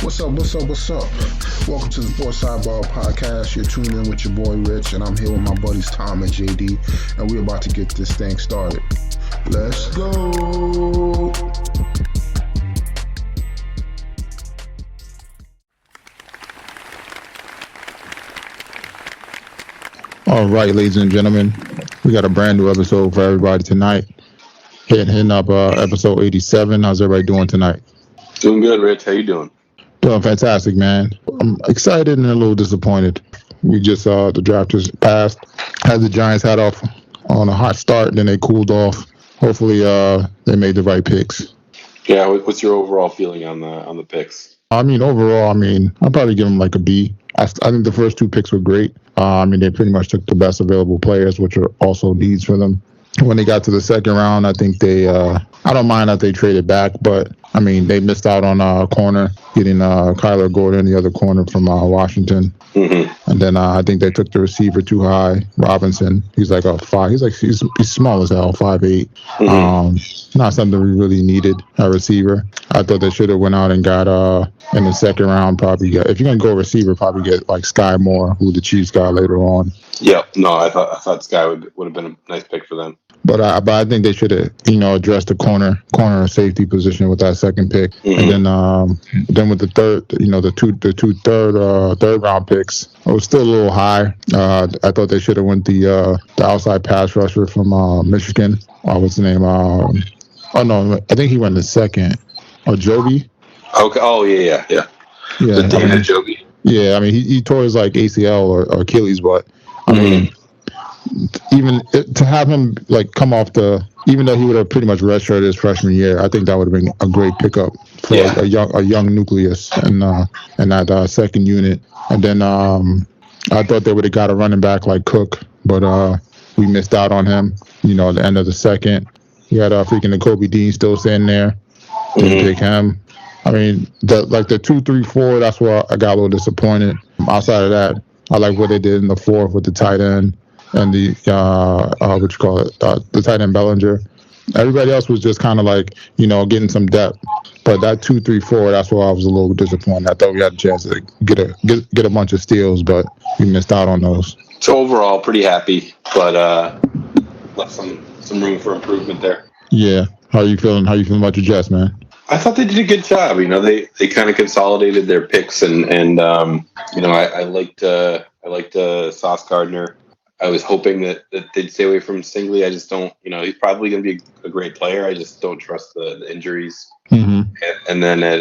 What's up? What's up? What's up? Welcome to the Sports Sidebar Podcast. You're tuned in with your boy Rich, and I'm here with my buddies Tom and JD, and we're about to get this thing started. Let's go. All right, ladies and gentlemen, we got a brand new episode for everybody tonight. Hitting up episode 87. How's everybody doing tonight? Doing good, Rich. How you doing? Doing fantastic, man. I'm excited and a little disappointed. We just the draft just passed. Had the Giants had off on a hot start, then they cooled off. Hopefully, they made the right picks. Yeah. What's your overall feeling on the picks? Overall, I'll probably give them like a B. I think the first two picks were great. They pretty much took the best available players, which are also needs for them. When they got to the second round, I think they, I don't mind that they traded back, but they missed out on a corner, getting Kyler Gordon, the other corner from Washington. Mm-hmm. And then I think they took the receiver too high, Robinson. He's like a 5. He's small as hell, 5'8". Mm-hmm. Not something we really needed, a receiver. I thought they should have went out and got in the second round, probably get, if you're gonna go receiver, probably get like Sky Moore, who the Chiefs got later on. Yeah, no, I thought Sky would have been a nice pick for them. But I think they should have, addressed the corner and safety position with that second pick, Mm-hmm. and then with the third, the third round picks, it was still a little high. I thought they should have went the outside pass rusher from Michigan. What's the name? I think he went the second. Joby. Okay. Oh yeah. The Dana Joby. Yeah, he tore his like ACL or Achilles, but even to have him like come off even though he would have pretty much redshirted his freshman year, I think that would have been a great pickup for a young nucleus in that second unit. And then I thought they would have got a running back like Cook, but we missed out on him. At the end of the second, we had freaking Kobe Dean still sitting there. Didn't pick him. The 2, 3, 4. That's where I got a little disappointed. Outside of that, I like what they did in the fourth with the tight end and the the tight end Bellinger. Everybody else was just kind of like getting some depth, but that 2, 3, 4. That's where I was a little disappointed. I thought we had a chance to get a bunch of steals, but we missed out on those. So overall, pretty happy, but left some room for improvement there. Yeah. How you feeling? How you feeling about your Jets, man? I thought they did a good job. They kind of consolidated their picks, and I liked Sauce Gardner. I was hoping that they'd stay away from Stingley. I just don't. He's probably going to be a great player. I just don't trust the injuries. Mm-hmm. And then at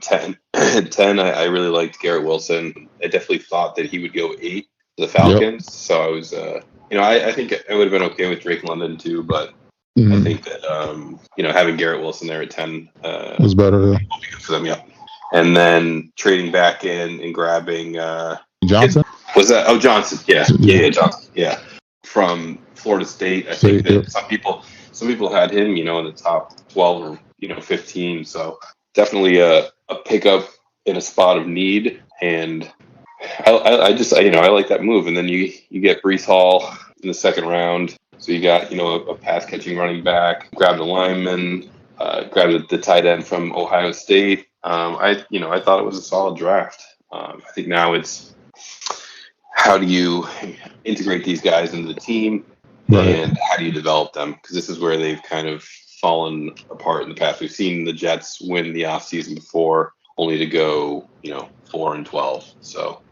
10, I really liked Garrett Wilson. I definitely thought that he would go 8 to the Falcons. Yep. So I was, I think I would have been okay with Drake London too, but. Mm-hmm. I think that having Garrett Wilson there at 10 was better. Will be good for them, yeah. And then trading back in and grabbing Johnson. Was that Johnson? Yeah, Johnson. Yeah, from Florida State. I think that some people had him, in the top 12 or 15. So definitely a pickup in a spot of need, and I just I like that move. And then you get Breece Hall in the second round. So you got, a pass-catching running back, grabbed a lineman, grabbed the tight end from Ohio State. I thought it was a solid draft. I think now it's how do you integrate these guys into the team, and how do you develop them? Because this is where they've kind of fallen apart in the past. We've seen the Jets win the offseason before, only to go, 4-12. So.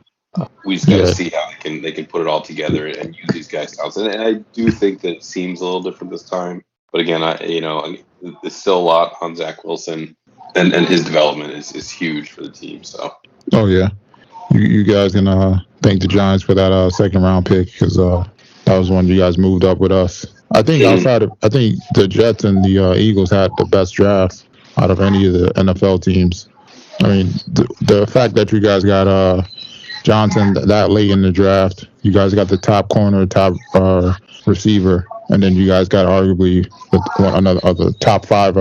We just got to see how they can put it all together and use these guys. And I do think that it seems a little different this time. But again, there's still a lot on Zach Wilson, and his development is huge for the team. So. Oh yeah, you guys can thank the Giants for that second round pick, because that was when you guys moved up with us. I think I think the Jets and the Eagles had the best draft out of any of the NFL teams. The fact that you guys got Johnson that late in the draft, you guys got the top corner, top receiver, and then you guys got arguably another top 5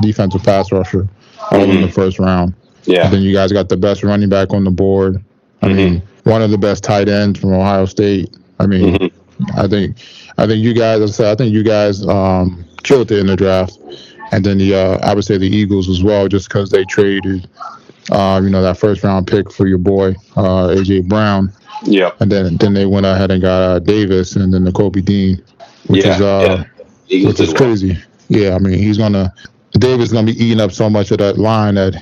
defensive pass rusher all in the first round. Yeah. And then you guys got the best running back on the board. One of the best tight ends from Ohio State. I think you guys. I think you guys killed it in the draft. And then I would say the Eagles as well, just because they traded that first round pick for your boy, AJ Brown. Yeah. And then they went ahead and got Davis and then Kobe Dean, which is crazy. Yeah, I mean Davis is gonna be eating up so much of that line that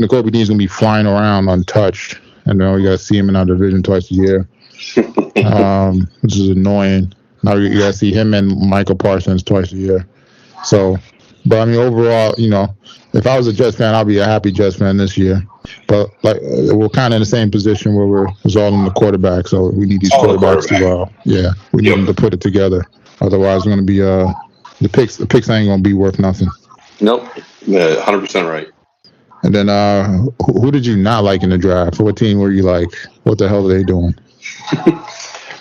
Kobe Dean's gonna be flying around untouched, and then we gotta see him in our division twice a year, which is annoying. Now you gotta see him and Michael Parsons twice a year. So, but I mean overall, if I was a Jets fan, I'd be a happy Jets fan this year. But we're kind of in the same position where we're all in the quarterback, so we need these quarterbacks to we need them to put it together. Otherwise, we're going to be the picks ain't going to be worth nothing. Nope, 100% right. And then who did you not like in the draft? What team were you like? What the hell are they doing?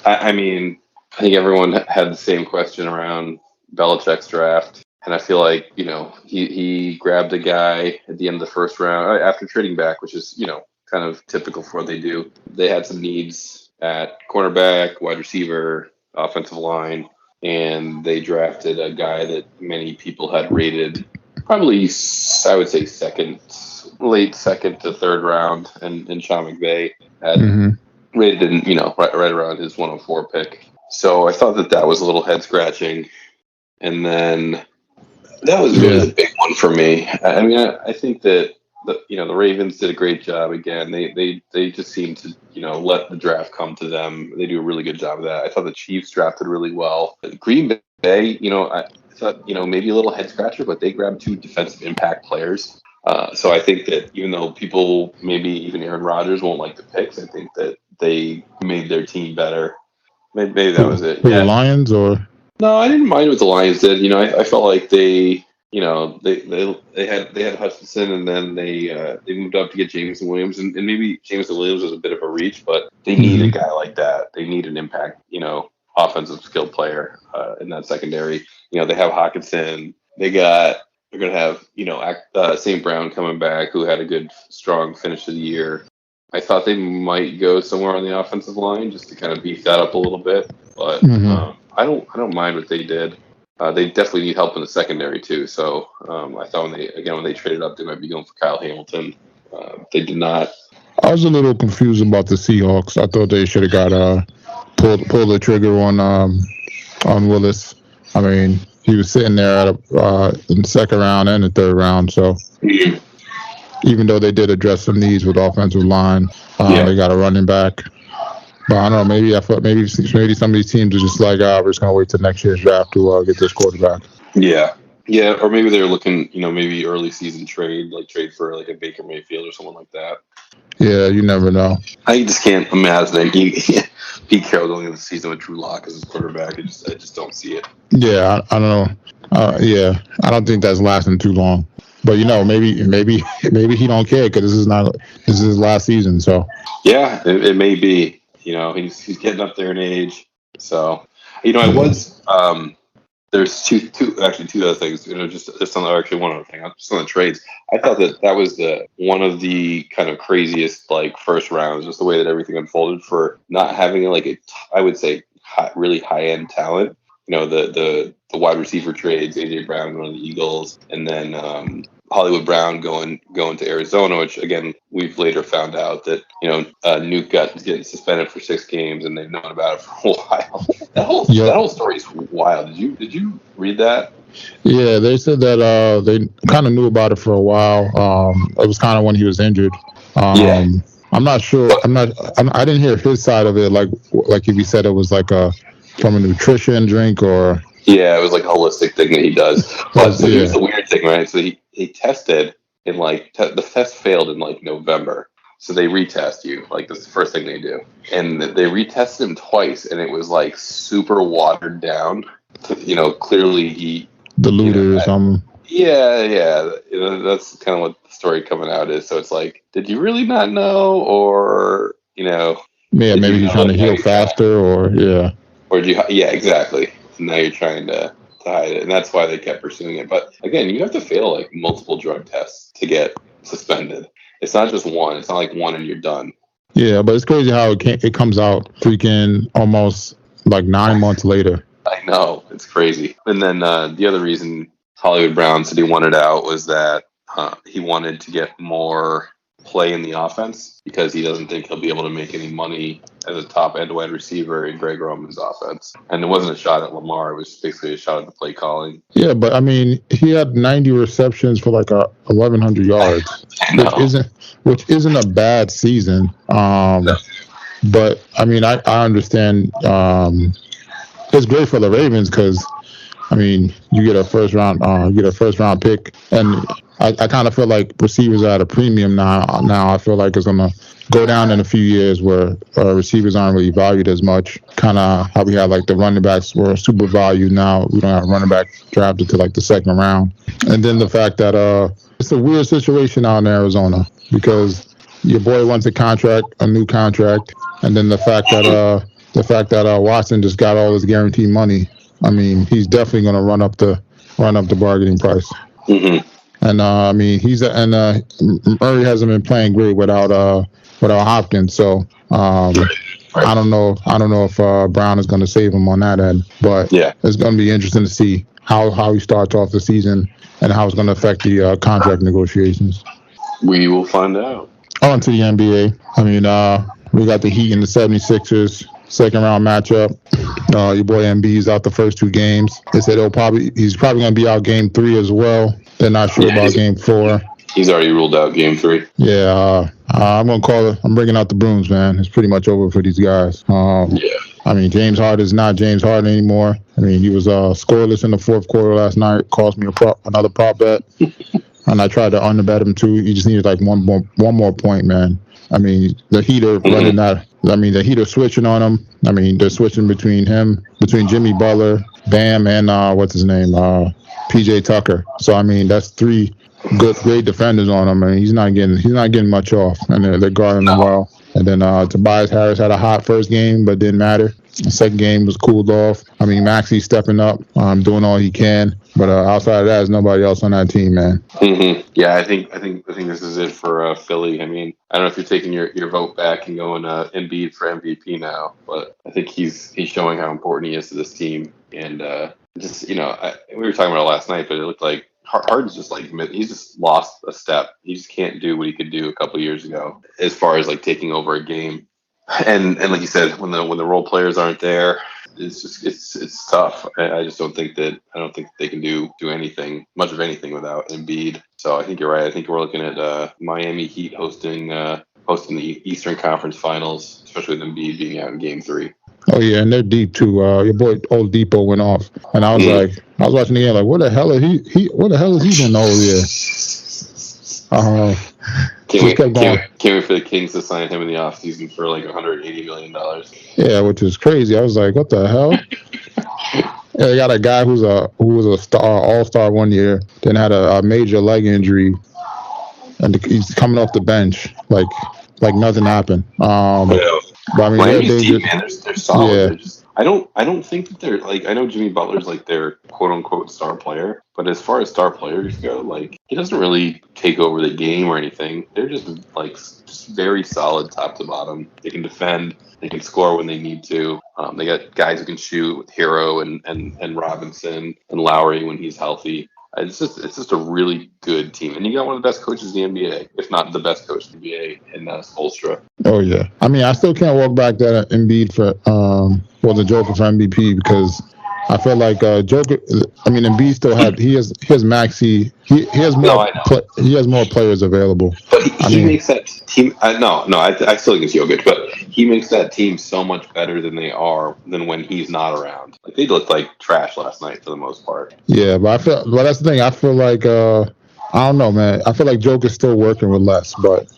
I mean, I think everyone had the same question around Belichick's draft. And I feel like, he grabbed a guy at the end of the first round after trading back, which is, kind of typical for what they do. They had some needs at cornerback, wide receiver, offensive line, and they drafted a guy that many people had rated probably, I would say, late second to third round. And Sean McVay had rated in, right around his 104 pick. So I thought that was a little head scratching. And then that was really the big one for me. I mean, I think that the Ravens did a great job again. They just seem to let the draft come to them. They do a really good job of that. I thought the Chiefs drafted really well. Green Bay, I thought maybe a little head scratcher, but they grabbed 2 defensive impact players. So I think that even though people, maybe even Aaron Rodgers, won't like the picks, I think that they made their team better. Maybe that was it. The Lions or? No, I didn't mind what the Lions did. I felt like they had Hutchinson, and then they moved up to get Jameson Williams, and maybe Jameson Williams was a bit of a reach, but they need a guy like that. They need an impact, offensive skill player in that secondary. They have Hawkinson. They're gonna have St. Brown coming back, who had a good strong finish of the year. I thought they might go somewhere on the offensive line just to kind of beef that up a little bit, but I don't mind what they did. They definitely need help in the secondary too. So I thought when they traded up, they might be going for Kyle Hamilton. They did not. I was a little confused about the Seahawks. I thought they should have got pull the trigger on Willis. I mean, he was sitting there in the second round and the third round. So even though they did address some needs with offensive line, they got a running back. But I don't know. Maybe some of these teams are just like, we're just gonna wait till next year's draft to get this quarterback. Yeah, or maybe they're looking, maybe early season trade for like a Baker Mayfield or someone like that. Yeah, you never know. I just can't imagine Pete Carroll going into the season with Drew Lock as his quarterback. I just don't see it. Yeah, I don't know. I don't think that's lasting too long. But maybe he don't care because this is his last season. So yeah, it may be. He's getting up there in age. So, I was, there's two other things, just one other thing, just on the trades. I thought that was one of the kind of craziest, first rounds, just the way that everything unfolded for not having I would say really high end talent. The wide receiver trades, AJ Brown going to the Eagles, and then, Hollywood Brown going to Arizona, which again we've later found out that Nuke getting suspended for 6 games, and they've known about it for a while. That whole story is wild. Did you read that? Yeah, they said that they kind of knew about it for a while. It was kind of when he was injured. I'm not sure. I didn't hear his side of it. Like if he said it was from a nutrition drink or. Yeah, it was a holistic thing that he does. But here's the weird thing, right? So he tested in the test failed in November. So they retest you. That's the first thing they do. And they retested him twice, and it was super watered down. Clearly he diluted or something. Yeah. That's kind of what the story coming out is. So it's did you really not know, or Yeah, maybe he's trying to heal faster, or Or do you? Yeah, exactly. And now you're trying to hide it, and that's why they kept pursuing it. But again, you have to fail multiple drug tests to get suspended. It's not just one. It's not one and you're done. Yeah, but it's crazy how it comes out freaking almost 9 months later. I know, it's crazy. And then the other reason Hollywood Brown said he wanted out was that he wanted to get more play in the offense because he doesn't think he'll be able to make any money as a top end wide receiver in Greg Roman's offense. And it wasn't a shot at Lamar; it was basically a shot at the play calling. Yeah, but I mean, he had 90 receptions for like 1,100 yards, which isn't a bad season. But I mean, I understand. It's great for the Ravens because, I mean, you get a first round pick, and I kind of feel like receivers are at a premium now. Now I feel like it's gonna go down in a few years where receivers aren't really valued as much. Kind of how we had like the running backs were super valued. Now we don't have running back drafted to like the second round. And then the fact that it's a weird situation out in Arizona because your boy wants a new contract, and then the fact that Watson just got all his guaranteed money. I mean, he's definitely going to run up the bargaining price. Mm-hmm. And I mean, Murray hasn't been playing great without Hopkins. So I don't know if Brown is going to save him on that end. But it's going to be interesting to see how he starts off the season and how it's going to affect the contract negotiations. We will find out. On to the NBA. I mean, we got the Heat and the 76ers. Second round matchup. Your boy Embiid's out the first 2 games. They said he's probably going to be out game 3 as well. They're not sure about game 4. He's already ruled out game 3. Yeah, I'm going to call it. I'm bringing out the brooms, man. It's pretty much over for these guys. I mean, James Harden is not James Harden anymore. I mean, he was scoreless in the fourth quarter last night. Cost me another prop bet. And I tried to underbet him too. He just needed like one more point, man. I mean, the Heat are running that. I mean, the Heat are switching on him. I mean, they're switching between Jimmy Butler, Bam, and what's his name, PJ Tucker. So I mean, that's 3 great defenders on him. I mean, he's not getting much off, and they're guarding him well. And then Tobias Harris had a hot first game, but didn't matter. The second game was cooled off. I mean, Maxi's stepping up, doing all he can. But outside of that, there's nobody else on that team, man. Mm-hmm. Yeah, I think this is it for Philly. I mean, I don't know if you're taking your vote back and going Embiid for MVP now, but I think he's showing how important he is to this team. And just we were talking about it last night, but it looked like Harden's just like he's just lost a step. He just can't do what he could do a couple years ago as far as like taking over a game. And like you said, when the role players aren't there, it's tough. I just don't think they can do much of anything without Embiid. So I think you're right. I think we're looking at Miami Heat hosting the Eastern Conference Finals, especially with Embiid being out in Game 3. Oh yeah, and they're deep too. Your boy Old Depot went off, and I was watching the game like, what the hell is he doing over here? Can't wait for the Kings to sign him in the offseason for like $180 million. Yeah, which is crazy. I was like, what the hell? Yeah, they got a guy who was a star, all-star one year, then had a major leg injury, and he's coming off the bench like nothing happened. But I mean, Miami's deep, man. They're solid. Yeah. I don't think that they're like. I know Jimmy Butler's like their quote unquote star player, but as far as star players go, like he doesn't really take over the game or anything. They're just very solid top to bottom. They can defend. They can score when they need to. They got guys who can shoot with Hero and Robinson and Lowry when he's healthy. It's just a really good team, and you got one of the best coaches in the NBA, if not the best coach in the NBA, in Spoelstra. Oh yeah, I mean, I still can't walk back that Embiid for the Joker for MVP because I feel like Joker. I mean, Embiid still he has Maxey. He has more. He has more players available. But he makes that team. I still think it's Jokic, but he makes that team so much better than when he's not around. Like they looked like trash last night for the most part. Yeah, but that's the thing. I feel like I don't know, man. I feel like Joker's still working with less,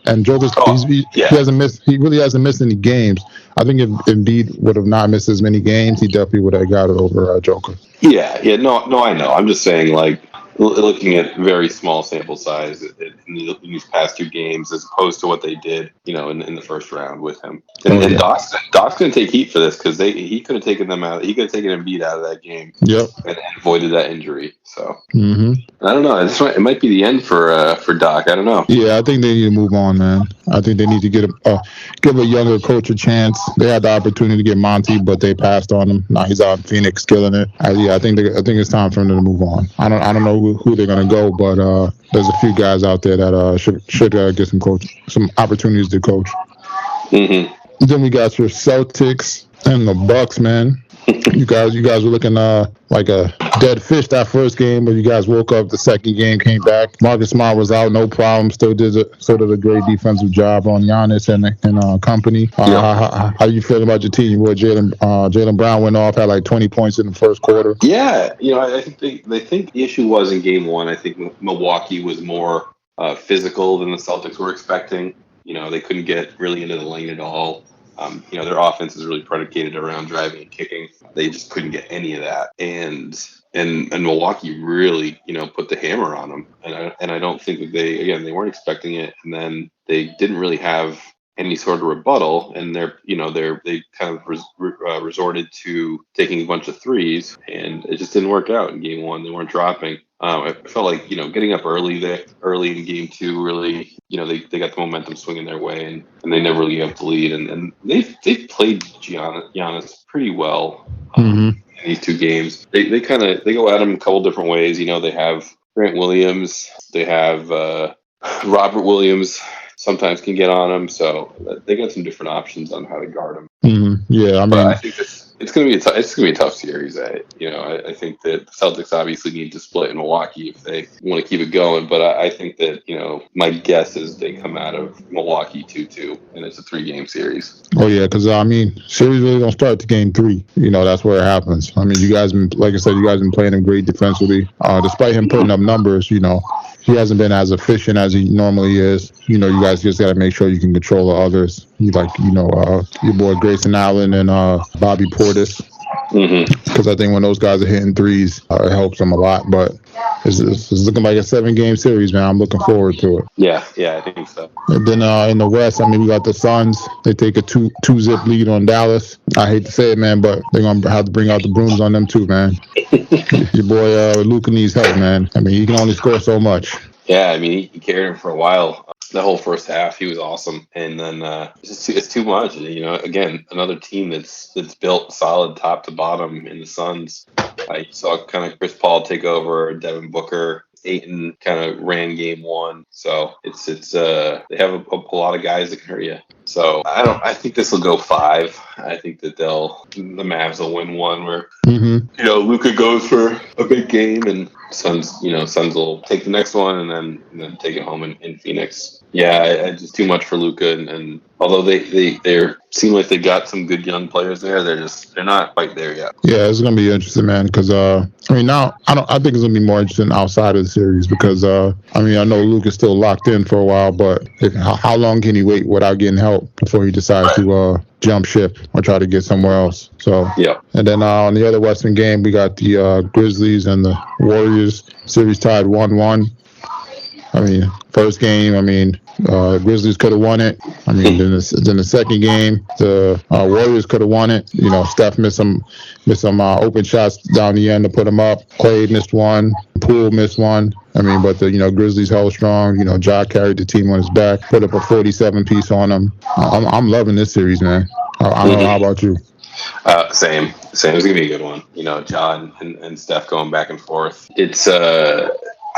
and Joker's he hasn't missed. He really hasn't missed any games. I think if Embiid would have not missed as many games, he definitely would have got it over Joker. Yeah, no, I know. I'm just saying, like, looking at very small sample size in these past 2 games as opposed to what they did, in the first round with him. And Doc's going to take heat for this because he could have taken them out. He could have taken Embiid out of that game. Yep. And avoided that injury. So I don't know. It might be the end for Doc. I don't know. Yeah, I think they need to move on, man. I think they need to give a younger coach a chance. They had the opportunity to get Monty, but they passed on him. Now he's out in Phoenix killing it. I think it's time for him to move on. I don't know who who they're gonna go, but there's a few guys out there that should get some opportunities to coach. Mm-hmm. Then we got your Celtics and the Bucks, man. You guys were looking like a dead fish that first game, but you guys woke up. The second game came back. Marcus Smart was out, no problem. Still did a great defensive job on Giannis and company. How you feeling about your team? Your boy Jaylen Brown went off, had like 20 points in the first quarter. Yeah, I think they think the issue was in game one. I think Milwaukee was more physical than the Celtics were expecting. They couldn't get really into the lane at all. Their offense is really predicated around driving and kicking. They just couldn't get any of that, and Milwaukee really, put the hammer on them. And I don't think that they weren't expecting it, and then they didn't really have any sort of rebuttal, and they kind of resorted to taking a bunch of threes, and it just didn't work out in game one. They weren't dropping. I felt like getting up early in game two really they got the momentum swinging their way, and they never really gave up the lead, and they've played Giannis pretty well in these two games. They go at him a couple different ways. They have Grant Williams, they have Robert Williams. Sometimes can get on him, so they got some different options on how to guard him. Yeah, but I think it's going to be a tough series. I think that the Celtics obviously need to split in Milwaukee if they want to keep it going. But I think that my guess is they come out of Milwaukee 2-2, and it's a 3-game series. Oh yeah, because series really don't start to game 3. That's where it happens. You guys been, like I said, been playing him great defensively. Despite him putting up numbers, he hasn't been as efficient as he normally is. You guys just got to make sure you can control the others. Your boy Grayson Allen and Bobby Portis. Because I think when those guys are hitting threes, it helps them a lot. But it's looking like a 7-game series, man. I'm looking forward to it. Yeah, I think so. And then in the West, we got the Suns. They take a 2-zip lead on Dallas. I hate to say it, man, but they're going to have to bring out the brooms on them too, man. Your boy Luka needs help, man. He can only score so much. Yeah, he carried him for a while. The whole first half, he was awesome, and then it's too much. Again, another team that's built solid top to bottom in the Suns. I saw kind of Chris Paul take over, Devin Booker, Ayton kind of ran game one, so it's they have a lot of guys that can hurt you. So I think this will go 5. I think that the Mavs will win one where Luka goes for a big game, and Suns will take the next one and then take it home in Phoenix. Yeah, just too much for Luka, and although they seem like they got some good young players there, they're not quite there yet. Yeah, it's gonna be interesting, man. Because now I think it's gonna be more interesting outside of the series because I know Luka's still locked in for a while, but how long can he wait without getting help before he decides to jump ship or try to get somewhere else? So yeah. And then on the other Western game, we got the Grizzlies and the Warriors. Series tied 1-1. First game, Grizzlies could have won it. Then the second game, the Warriors could have won it. Steph missed some open shots down the end to put them up. Clay missed one. Poole missed one. But the Grizzlies held strong. Ja carried the team on his back, put up a 47-piece on them. I'm loving this series, man. I don't know, how about you? Same. It's gonna be a good one. John and Steph going back and forth. It's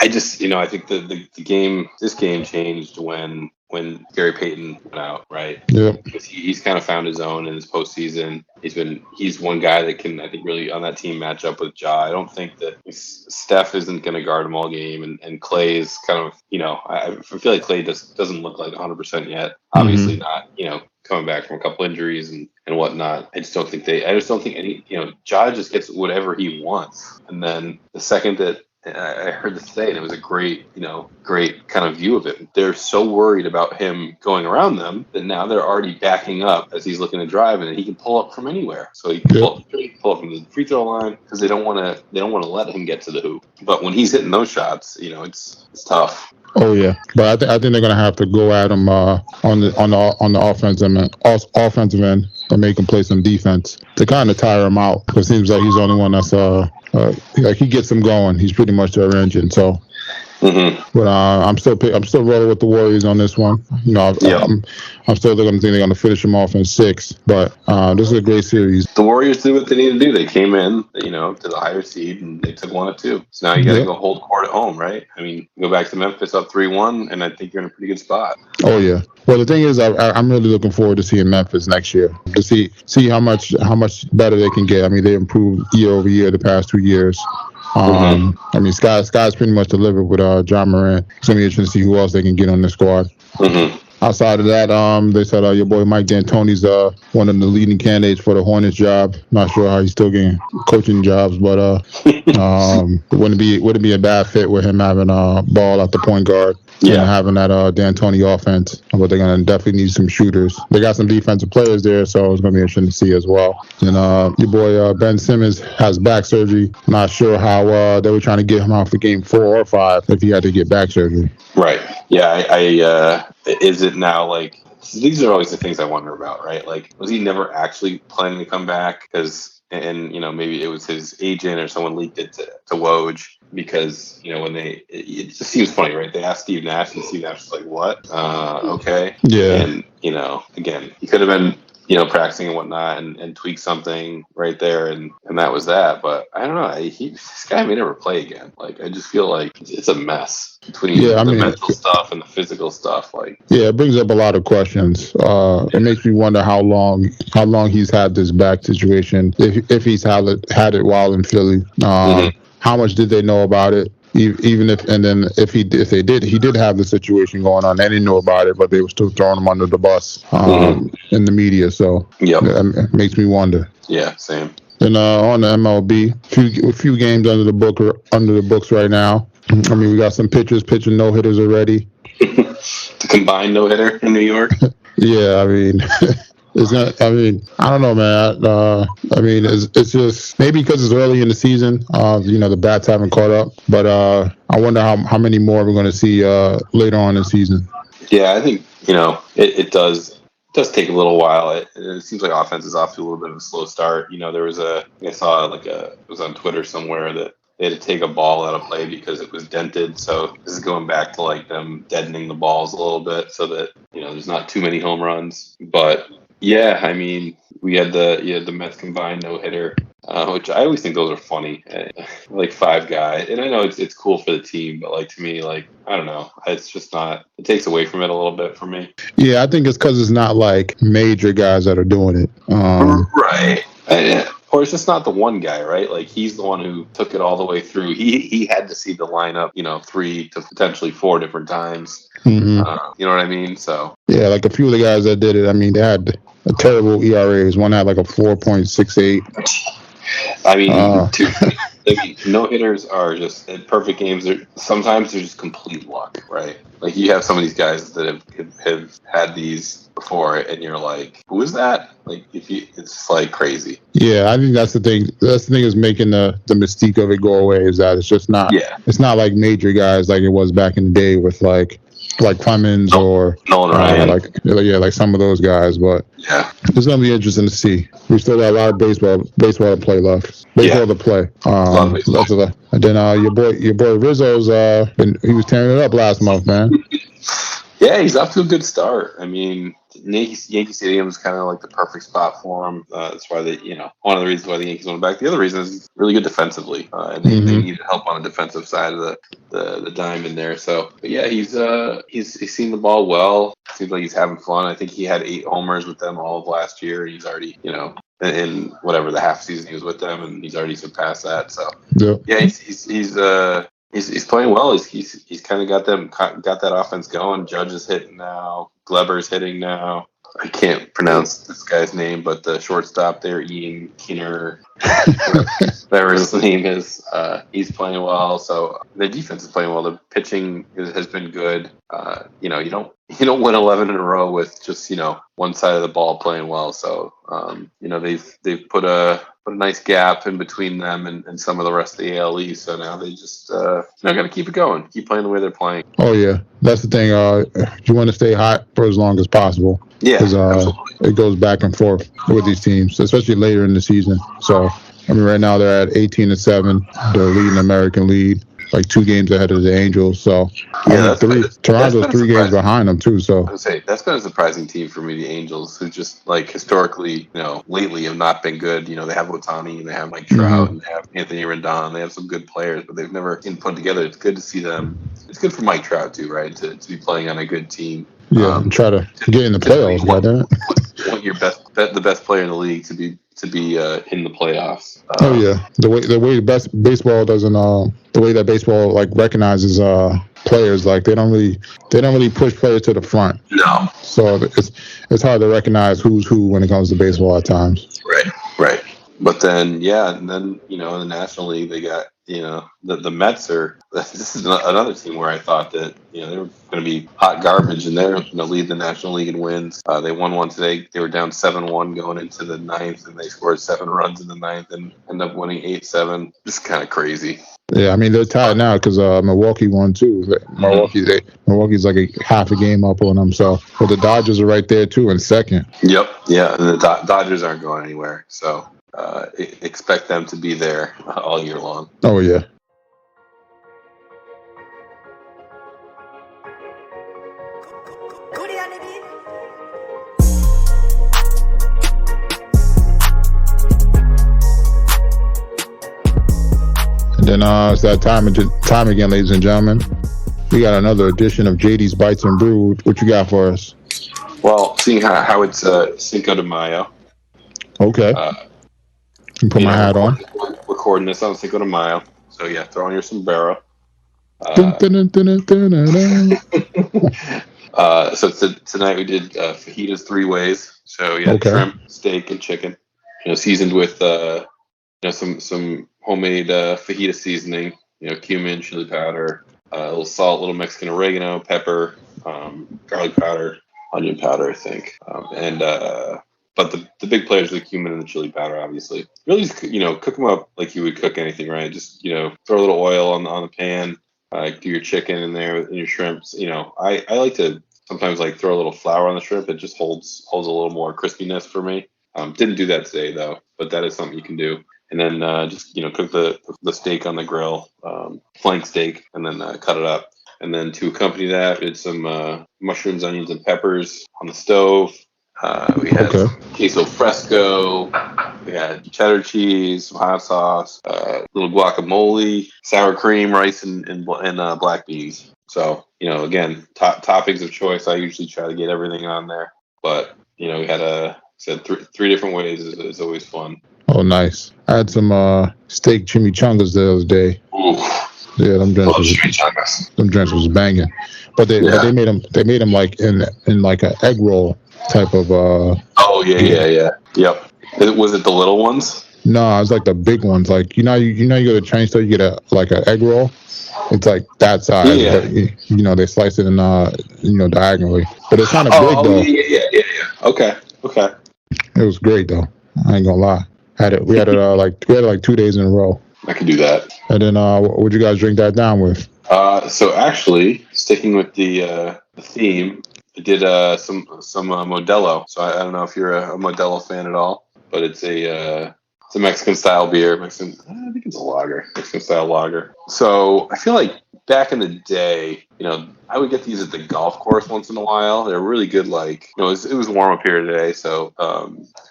I think this game changed when Gary Payton went out, right? Yeah. Because he's kind of found his own in his postseason. He's one guy that can, I think, really on that team match up with Ja. I don't think that Steph isn't going to guard him all game, and Clay is kind of, I feel like Clay doesn't look like 100% yet. Obviously not, coming back from a couple injuries and whatnot. I just don't think any, Ja just gets whatever he wants. And then the second that I heard this today, and it was a great kind of view of it. They're so worried about him going around them that now they're already backing up as he's looking to drive, and he can pull up from anywhere. So he can pull up from the free throw line because they don't want to let him get to the hoop. But when he's hitting those shots, it's tough. Oh yeah, but I think they're gonna have to go at him on the offensive end and make him play some defense to kind of tire him out. It seems like he's the only one that's he gets him going. He's pretty much their engine. So But I'm still rolling with the Warriors on this one. You know, I'm still going to think they're going to finish them off in 6. But this is a great series. The Warriors did what they needed to do. They came in, you know, to the higher seed, and they took 1 or 2. So now you got to go hold court at home, right? I mean, go back to Memphis up 3-1, and I think you're in a pretty good spot. Oh yeah. Well, the thing is, I'm really looking forward to seeing Memphis next year to see how much better they can get. I mean, they improved year over year the past 2 years. I mean, Sky's pretty much delivered with John Morant. It's gonna be interesting to see who else they can get on the squad. Outside of that, they said your boy Mike D'Antoni's one of the leading candidates for the Hornets job. Not sure how he's still getting coaching jobs, but it wouldn't be a bad fit with him having a ball at the point guard. And having that D'Antoni offense, but they're gonna definitely need some shooters. They got some defensive players there, so it's gonna be interesting to see as well. And your boy Ben Simmons has back surgery. Not sure how they were trying to get him out for game 4 or 5 if he had to get back surgery. Right. Yeah. Is it now like? These are always the things I wonder about, right? Like, was he never actually planning to come back? And you know, maybe it was his agent or someone leaked it to Woj, because you know when it just seems funny, right? They asked Steve Nash, and Steve Nash was like, "What? Okay." Yeah. And you know, again, he could have been, you know, practicing and whatnot, and tweak something right there, and that was that. But I don't know. This guy may never play again. Like, I just feel like it's a mess between the mental stuff and the physical stuff. Like, yeah, it brings up a lot of questions. It makes me wonder how long he's had this back situation. If he's had it while in Philly, how much did they know about it? Even if he did have the situation going on, they didn't know about it, but they were still throwing him under the bus in the media. So it makes me wonder. Yeah, same. And on the MLB, a few games under the books right now. I mean, we got some pitchers pitching no hitters already. The combined no hitter in New York. Yeah, I mean. I don't know, man. I mean, it's just maybe because it's early in the season. You know, the bats haven't caught up, but I wonder how many more we're going to see later on in the season. Yeah, I think, you know, it does take a little while. It seems like offense is off to a little bit of a slow start. You know, I saw it was on Twitter somewhere that they had to take a ball out of play because it was dented. So this is going back to like them deadening the balls a little bit so that, you know, there's not too many home runs. But yeah, I mean, we had the Mets combined no hitter, which I always think those are funny. Like 5 guys, and I know it's cool for the team, but like to me, like I don't know, it's just not. It takes away from it a little bit for me. Yeah, I think it's because it's not like major guys that are doing it. Right. Or it's just not the one guy, right? Like he's the one who took it all the way through. He had to see the lineup, you know, 3 to potentially 4 different times. You know what I mean? So yeah, like a few of the guys that did it. I mean, they had a terrible ERAs. One had like a 4.68. I mean, no hitters are just perfect games. Sometimes they're just complete luck, right? Like you have some of these guys that have had these before, and you're like, who is that? Like, it's like crazy. Yeah, I think that's the thing. That's the thing is making the mystique of it go away. Is that it's just not. Yeah. It's not like major guys like it was back in the day with like Clemens or Nolan Ryan. Like some of those guys. But yeah, it's gonna be interesting to see. We still got a lot of baseball to play left. Baseball to play. And then your boy Rizzo's he was tearing it up last month, man. Yeah, he's off to a good start. I mean, Yankee Stadium is kind of like the perfect spot for him. That's why one of the reasons why the Yankees went back. The other reason is he's really good defensively, and they needed help on the defensive side of the diamond there. So, but yeah, he's seen the ball well. Seems like he's having fun. I think he had 8 homers with them all of last year. He's already, in whatever the half season he was with them, and he's already surpassed that. So, yeah, he's playing well. He's kind of got that offense going. Judge is hitting now. Gleber's hitting now. I can't pronounce this guy's name, but the shortstop there, Ian Keener, whatever his name is, he's playing well. So the defense is playing well. The pitching has been good. You don't win 11 in a row with just one side of the ball playing well. So they've put a nice gap in between them and some of the rest of the AL East. So now they just got to keep it going, keep playing the way they're playing. Oh yeah, that's the thing. You want to stay hot for as long as possible. Yeah, absolutely. It goes back and forth with these teams, especially later in the season. So I mean, right now they're at 18-7. They're leading the American League. like 2 games ahead of the Angels. So Yeah, Toronto's 3 games behind them too. So I would say that's been a surprising team for me, the Angels, who just like historically, lately have not been good. They have Ohtani and they have Mike Trout and they have Anthony Rendon. They have some good players, but they've never been put together. It's good to see them. It's good for Mike Trout too, right? To be playing on a good team. Yeah, try to get in the playoffs. Want the best player in the league to be in the playoffs. Oh yeah, the way baseball doesn't the way that baseball like recognizes players, like they don't really push players to the front. No. So it's hard to recognize who's who when it comes to baseball at times. Right. But then in the National League they got the Mets are. This is another team where I thought that they were going to be hot garbage, and they're going to lead the National League in wins. They won one today. They were down 7-1 going into the 9th, and they scored 7 runs in the 9th and ended up winning 8-7. Just kind of crazy. Yeah, I mean they're tied now because Milwaukee won too. Milwaukee's like a half a game up on them. So, but the Dodgers are right there too in second. Yep. Yeah, and the Dodgers aren't going anywhere. So expect them to be there all year long. Oh yeah. And then it's that time again, ladies and gentlemen. We got another edition of JD's Bites and Brew. What you got for us? Well, seeing how it's Cinco de Mayo. Okay. Can put my hat on. Recording this on Cinco de Mayo. So yeah, throw on your sombrero. So tonight we did fajitas 3 ways. So shrimp, steak, and chicken. Seasoned with some homemade fajita seasoning. Cumin, chili powder, a little salt, a little Mexican oregano, pepper, garlic powder, onion powder, I think, but the big players are the cumin and the chili powder, obviously. Really, just, cook them up like you would cook anything, right? Just throw a little oil on the pan, do your chicken in there and your shrimps. I like to sometimes like throw a little flour on the shrimp. It just holds a little more crispiness for me. Didn't do that today though, but that is something you can do. And then just cook the steak on the grill, flank steak, and then cut it up. And then to accompany that, we did some mushrooms, onions, and peppers on the stove. We had queso fresco. We had cheddar cheese, some hot sauce, little guacamole, sour cream, rice, and black beans. So again, toppings of choice. I usually try to get everything on there, but we had three different ways. Is always fun. Oh, nice. I had some steak chimichangas the other day. Ooh. Yeah, them drinks was banging. But they made them like in like an egg roll type of. Oh yeah. Yep. Was it the little ones? No, it was like the big ones. Like you go to the Chinese store, you get an egg roll. It's like that size. Yeah. But, they slice it in diagonally. But it's kind of big though. Yeah. Okay. It was great though. I ain't gonna lie. We had it like 2 days in a row. I can do that. And then what would you guys drink that down with? So actually, sticking with the theme, I did some Modelo. So I don't know if you're a Modelo fan at all, but it's a Mexican style beer. I think it's a lager, Mexican style lager. So I feel like back in the day, I would get these at the golf course once in a while. They're really good, like, it was warm up here today, so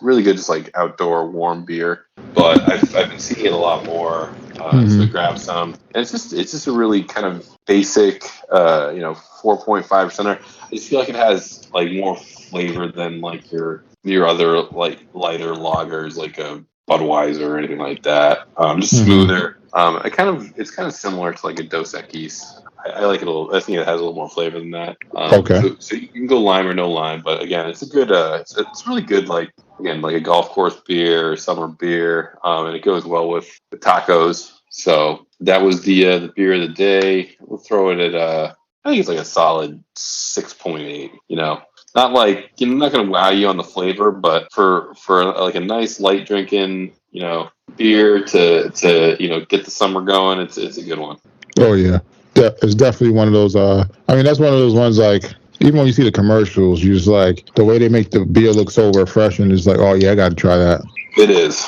really good, just like outdoor warm beer. But I've been seeing it a lot more, so I grabbed some. And it's just a really kind of basic, 4.5%. I just feel like it has like more flavor than like your other like lighter lagers, like a Budweiser or anything like that. Just smoother. It's kind of similar to like a Dos Equis. I like it a little. I think it has a little more flavor than that. So you can go lime or no lime, but again, it's a good. It's really good. Like again, like a golf course beer, or summer beer, and it goes well with the tacos. So that was the beer of the day. We'll throw it at I think it's like a solid 6.8. Not like not going to wow you on the flavor, but for like a nice light drinking beer to get the summer going, it's a good one. Oh yeah. It's definitely one of those. That's one of those ones. Like even when you see the commercials, you just like the way they make the beer look so refreshing. It's like, oh yeah, I got to try that. It is,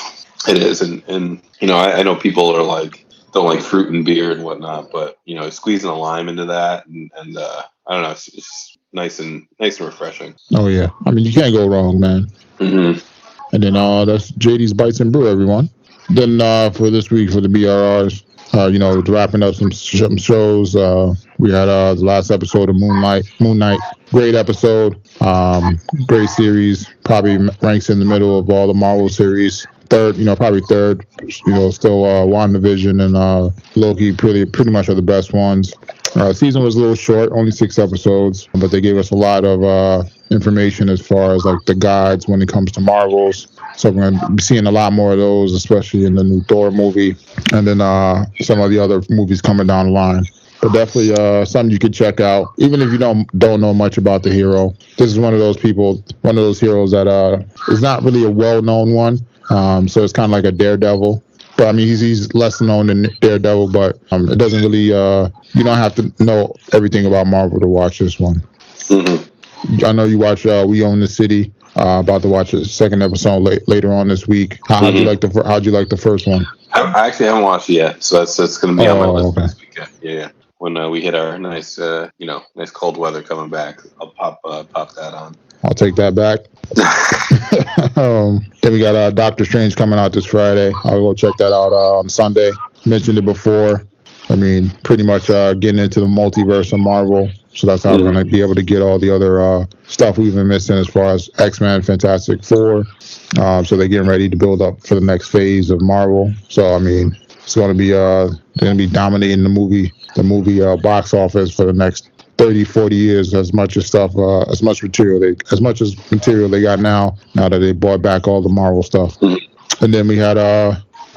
and I know people are like, don't like fruit and beer and whatnot, but squeezing a lime into that, and I don't know, it's nice and refreshing. Oh yeah, I mean you can't go wrong, man. Mm-hmm. And then that's JD's Bites and Brew, everyone. Then for this week for the BRRs, wrapping up some shows. We had the last episode of Moon Knight. Great episode. Great series. Probably ranks in the middle of all the Marvel series. Probably third. Still WandaVision and Loki pretty much are the best ones. Season was a little short, only 6 episodes, but they gave us a lot of information as far as like the guides when it comes to Marvels. So we're going to be seeing a lot more of those, especially in the new Thor movie, and then some of the other movies coming down the line. But definitely something you could check out, even if you don't know much about the hero. This is one of those heroes that is not really a well-known one. So it's kind of like a Daredevil. But I mean, he's less known than Daredevil, but it doesn't really, you don't have to know everything about Marvel to watch this one. Mm-hmm. I know you watch We Own the City. About to watch the second episode later on this week. How'd you like the first one? I actually haven't watched it yet, so that's going to be on my list this weekend. Yeah. When we hit our nice cold weather coming back, I'll pop that on. I'll take that back. Then we got Doctor Strange coming out this Friday. I'll go check that out on Sunday. Mentioned it before. I mean, pretty much getting into the multiverse of Marvel. So that's how we're going to be able to get all the other stuff we've been missing as far as X-Men, Fantastic Four. So they're getting ready to build up for the next phase of Marvel. So, I mean, it's going to be they're going to be dominating the movie box office for the next 30, 40 years, as much material they got now that they bought back all the Marvel stuff. And then we had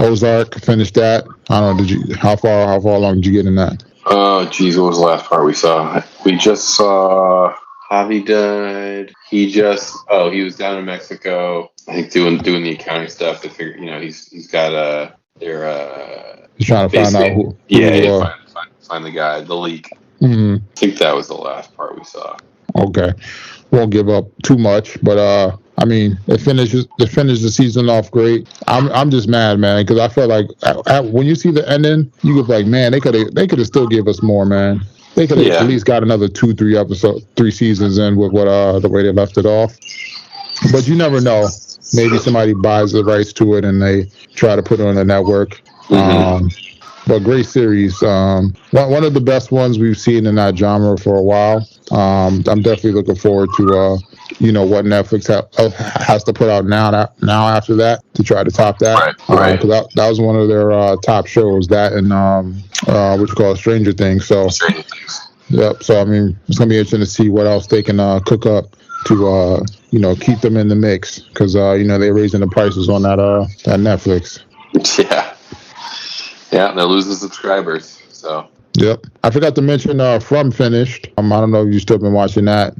Ozark, finished that. I don't know, how far along did you get in that? Oh, geez, what was the last part we saw? We just saw Javi died. He was down in Mexico, I think doing the accounting stuff. They figure, he's got he's trying to find out who find the guy, the leak. Mm-hmm. I think that was the last part we saw. Okay, won't give up too much, but I mean, they finished the season off great. I'm just mad, man, because I felt like when you see the ending, you get like, man, they could have still gave us more, man. They could have at least got another 3 seasons in with what the way they left it off. But you never know. Maybe somebody buys the rights to it and they try to put it on the network. Mm-hmm. But great series. One of the best ones we've seen in that genre for a while. I'm definitely looking forward to what Netflix has to put out now after that to try to top that. Right. That was one of their top shows. That and what you call Stranger Things. So. Stranger Things. Yep. So I mean, it's gonna be interesting to see what else they can cook up to keep them in the mix, because they're raising the prices on that Netflix. Yeah, they're losing subscribers. So. Yep. I forgot to mention From finished. I don't know if you've still been watching that.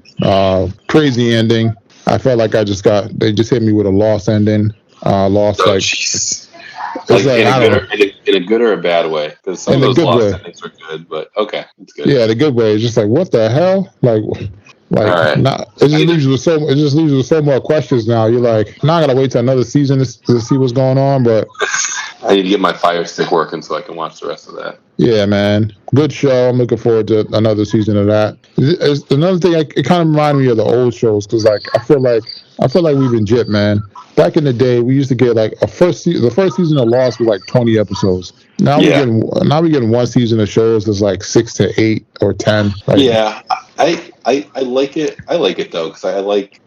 Crazy ending. I felt like they just hit me with a lost ending. Jeez. In a good or a bad way? Because some of those lost endings are good, but okay, it's good. Yeah, the good way. It's just like, what the hell? Right. It just leaves you with so more questions now. You're like, now I gotta wait till another season to see what's going on, but I need to get my Fire Stick working so I can watch the rest of that. Yeah, man. Good show. I'm looking forward to another season of that. It's another thing, it kind of reminded me of the old shows, because I feel like we've been gypped, man. Back in the day, we used to get like the first season of Lost was like 20 episodes. Now we're getting one season of shows that's like 6 to 8 or 10. Yeah, I like it. I like it though, because I like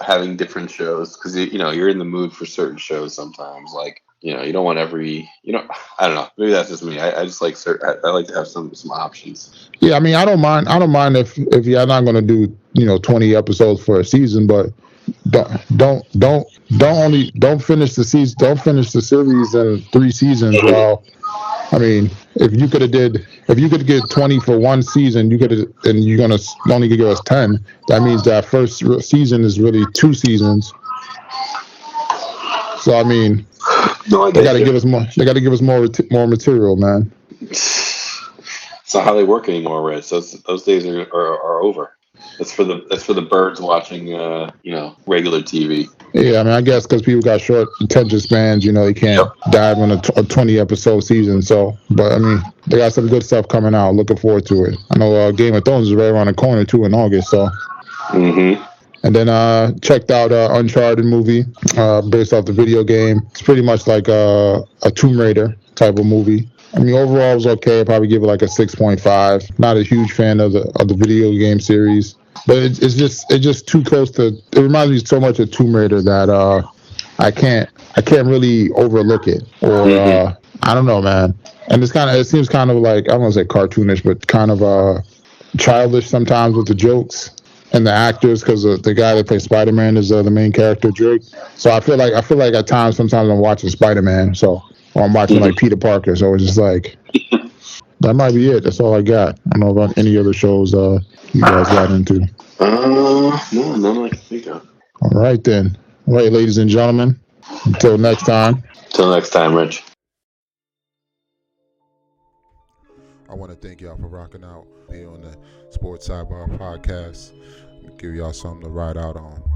having different shows, because you're in the mood for certain shows sometimes. Like, you don't want I don't know. Maybe that's just me. I just like I like to have some options. Yeah, I mean, I don't mind if you're not going to do 20 episodes for a season, but don't finish the season. Don't finish the series in 3 seasons. Well, I mean, if you could get 20 for one season, and you're gonna only give us 10. That means that first season is really 2 seasons. So I mean, they got to give us more. They got to give us more material, man. It's not how they work anymore, Rich. Those days are over. That's for the birds watching, regular TV. Yeah, I mean, I guess because people got short attention spans, they can't dive on a 20 episode season. So, but I mean, they got some good stuff coming out. Looking forward to it. I know Game of Thrones is right around the corner too in August. So. Mm-hmm. And then checked out Uncharted movie based off the video game. It's pretty much like a Tomb Raider type of movie. I mean, overall it was okay. I'd probably give it like a 6.5. Not a huge fan of the video game series, but it's just too close to. It reminds me so much of Tomb Raider that I can't really overlook it, or I don't know, man. And it seems kind of like, I don't want to say cartoonish, but kind of childish sometimes with the jokes and the actors, because the guy that plays Spider-Man is the main character, Drake. So I feel like at times sometimes I'm watching Spider-Man, or I'm watching like Peter Parker. So it's just like that might be it. That's all I got. I don't know about any other shows you guys got into. No, none I can think of. All right then. All right, ladies and gentlemen. Until next time. Till next time, Rich. I want to thank y'all for rocking out here on the Sports Sidebar Podcast. Give y'all something to ride out on.